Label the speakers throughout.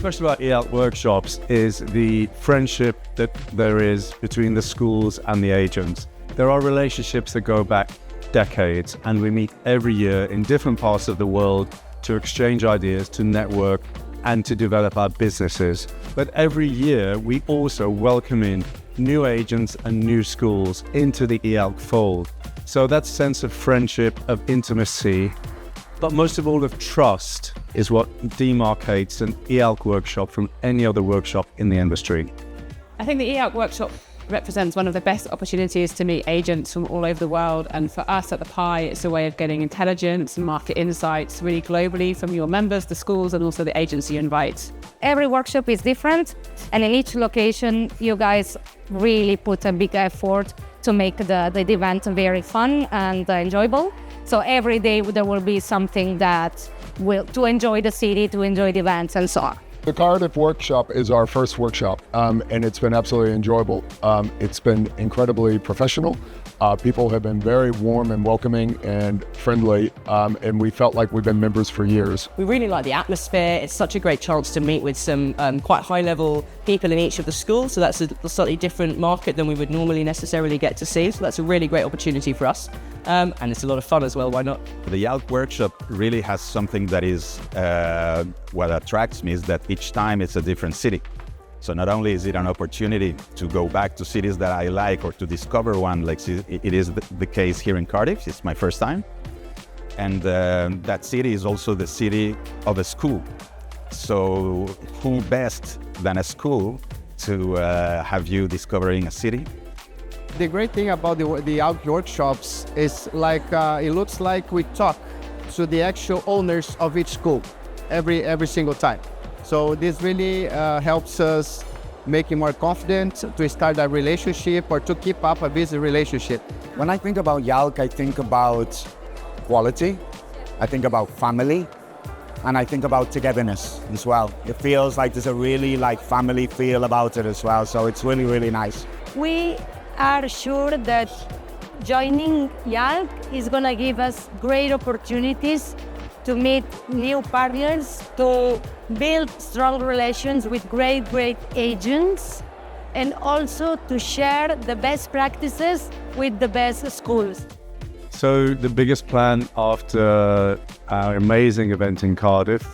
Speaker 1: special about IALC workshops is the friendship that there is between the schools and the agents. There are relationships that go back decades, and we meet every year in different parts of the world to exchange ideas, to network, and to develop our businesses. But every year, we also welcome in new agents and new schools into the IALC fold. So that sense of friendship, of intimacy, but most of all of trust is what demarcates an IALC workshop from any other workshop in the industry.
Speaker 2: I think the IALC workshop represents one of the best opportunities to meet agents from all over the world, and for us at the Pi, it's a way of getting intelligence and market insights really globally from your members, the schools, and also the agents you invite.
Speaker 3: Every workshop is different, and in each location you guys really put a big effort to make the event very fun and enjoyable. So every day there will be something that will to enjoy the city, to enjoy the events and so on.
Speaker 4: The Cardiff workshop is our first workshop, and it's been absolutely enjoyable. It's been incredibly professional. People have been very warm and welcoming and friendly, and we felt like we've been members for years.
Speaker 5: We really like the atmosphere. It's such a great chance to meet with some quite high-level people in each of the schools, so that's a slightly different market than we would normally necessarily get to see, so that's a really great opportunity for us. And it's a lot of fun as well, why not?
Speaker 6: The IALC workshop really has something that is, what attracts me is that each time it's a different city. So not only is it an opportunity to go back to cities that I like or to discover one, like it is the case here in Cardiff. It's my first time. And that city is also the city of a school. So who best than a school to have you discovering a city?
Speaker 7: The great thing about the IALC workshops is like it looks like we talk to the actual owners of each school every single time. So this really helps us make it more confident to start a relationship or to keep up a busy relationship.
Speaker 8: When I think about IALC, I think about quality, I think about family, and I think about togetherness as well. It feels like there's a really family feel about it as well, so it's really, really nice.
Speaker 3: We are sure that joining IALC is going to give us great opportunities to meet new partners, to build strong relations with great agents, and also to share the best practices with the best schools.
Speaker 1: So the biggest plan after our amazing event in Cardiff,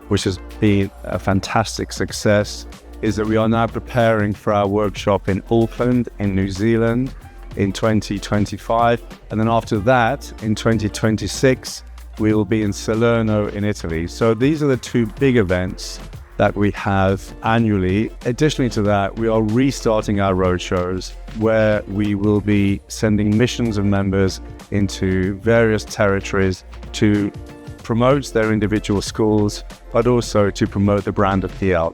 Speaker 1: which has been a fantastic success, is that we are now preparing for our workshop in Auckland, in New Zealand, in 2025. And then after that, in 2026, we will be in Salerno in Italy. So these are the two big events that we have annually. Additionally to that, we are restarting our roadshows where we will be sending missions of members into various territories to promote their individual schools, but also to promote the brand of IALC.